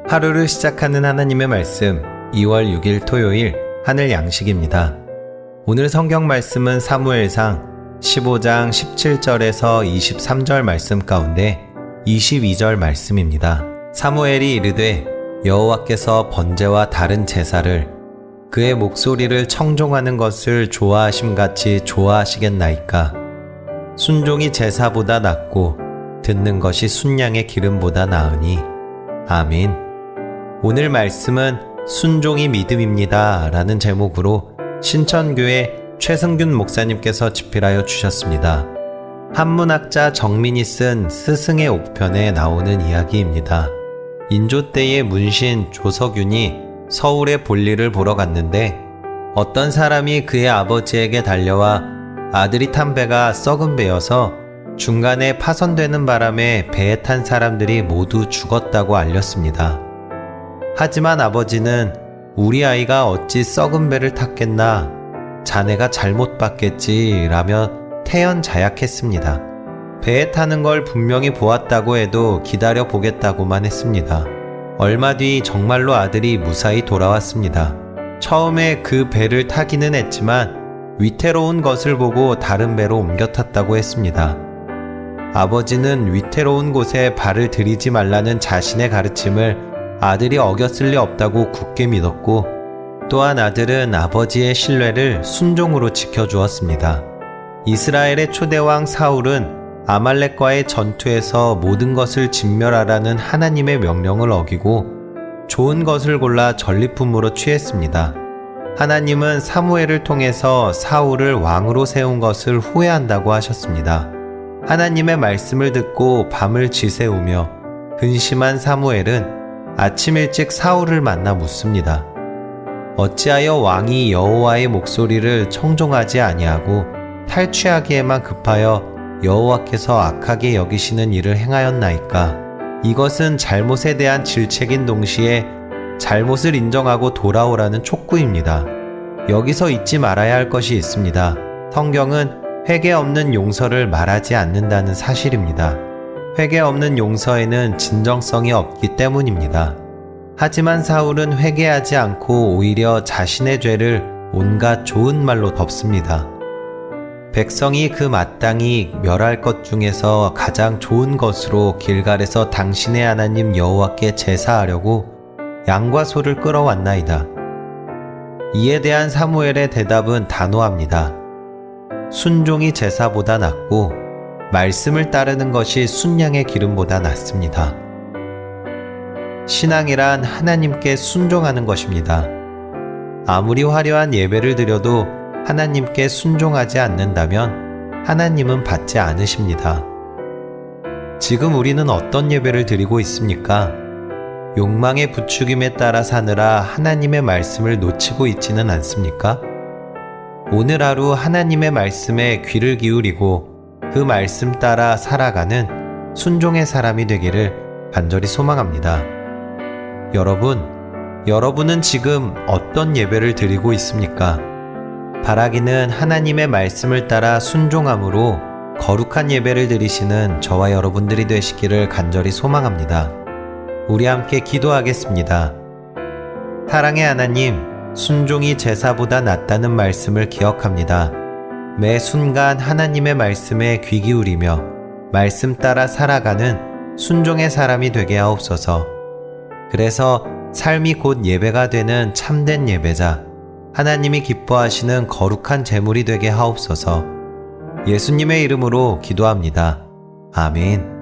하루를 시작하는 하나님의 말씀 2월 6일 토요일 하늘 양식입니다. 오늘 성경 말씀은 사무엘상 15장 17절에서 23절 말씀 가운데 22절 말씀입니다. 사무엘이 이르되 여호와께서 번제와 다른 제사를 그의 목소리를 청종하는 것을 좋아하심같이 좋아하시겠나이까. 순종이 제사보다 낫고 듣는 것이 순양의 기름보다 나으니. 아멘. 오늘 말씀은 순종이 믿음입니다 라는 제목으로 신천교회 최승균 목사님께서 집필하여 주셨습니다. 한문학자 정민이 쓴 스승의 옥편에 나오는 이야기입니다. 인조 때의 문신 조석윤이 서울의 볼일을 보러 갔는데 어떤 사람이 그의 아버지에게 달려와 아들이 탄 배가 썩은 배여서 중간에 파손되는 바람에 배에 탄 사람들이 모두 죽었다고 알렸습니다. 하지만 아버지는 우리 아이가 어찌 썩은 배를 탔겠나, 자네가 잘못 봤겠지 라며 태연자약했습니다. 배에 타는 걸 분명히 보았다고 해도 기다려 보겠다고만 했습니다. 얼마 뒤 정말로 아들이 무사히 돌아왔습니다. 처음에 그 배를 타기는 했지만 위태로운 것을 보고 다른 배로 옮겨 탔다고 했습니다. 아버지는 위태로운 곳에 발을 들이지 말라는 자신의 가르침을 아들이 어겼을 리 없다고 굳게 믿었고, 또한 아들은 아버지의 신뢰를 순종으로 지켜주었습니다. 이스라엘의 초대왕 사울은 아말렉과의 전투에서 모든 것을 진멸하라는 하나님의 명령을 어기고 좋은 것을 골라 전리품으로 취했습니다. 하나님은 사무엘을 통해서 사울을 왕으로 세운 것을 후회한다고 하셨습니다. 하나님의 말씀을 듣고 밤을 지새우며 근심한 사무엘은 아침 일찍 사울을 만나 묻습니다. 어찌하여 왕이 여호와의 목소리를 청종하지 아니하고 탈취하기에만 급하여 여호와께서 악하게 여기시는 일을 행하였나이까? 이것은 잘못에 대한 질책인 동시에 잘못을 인정하고 돌아오라는 촉구입니다. 여기서 잊지 말아야 할 것이 있습니다. 성경은 회개 없는 용서를 말하지 않는다는 사실입니다. 회개 없는 용서에는 진정성이 없기 때문입니다. 하지만 사울은 회개하지 않고 오히려 자신의 죄를 온갖 좋은 말로 덮습니다. 백성이 그 마땅히 멸할 것 중에서 가장 좋은 것으로 길갈에서 당신의 하나님 여호와께 제사하려고 양과 소를 끌어왔나이다. 이에 대한 사무엘의 대답은 단호합니다. 순종이 제사보다 낫고 말씀을 따르는 것이 순양의 기름보다 낫습니다. 신앙이란 하나님께 순종하는 것입니다. 아무리 화려한 예배를 드려도 하나님께 순종하지 않는다면 하나님은 받지 않으십니다. 지금 우리는 어떤 예배를 드리고 있습니까? 욕망의 부추김에 따라 사느라 하나님의 말씀을 놓치고 있지는 않습니까? 오늘 하루 하나님의 말씀에 귀를 기울이고 그 말씀 따라 살아가는 순종의 사람이 되기를 간절히 소망합니다. 여러분은 지금 어떤 예배를 드리고 있습니까? 바라기는 하나님의 말씀을 따라 순종함으로 거룩한 예배를 드리시는 저와 여러분들이 되시기를 간절히 소망합니다. 우리 함께 기도하겠습니다. 사랑의 하나님, 순종이 제사보다 낫다는 말씀을 기억합니다. 매 순간 하나님의 말씀에 귀 기울이며 말씀 따라 살아가는 순종의 사람이 되게 하옵소서. 그래서 삶이 곧 예배가 되는 참된 예배자, 하나님이 기뻐하시는 거룩한 제물이 되게 하옵소서. 예수님의 이름으로 기도합니다. 아멘.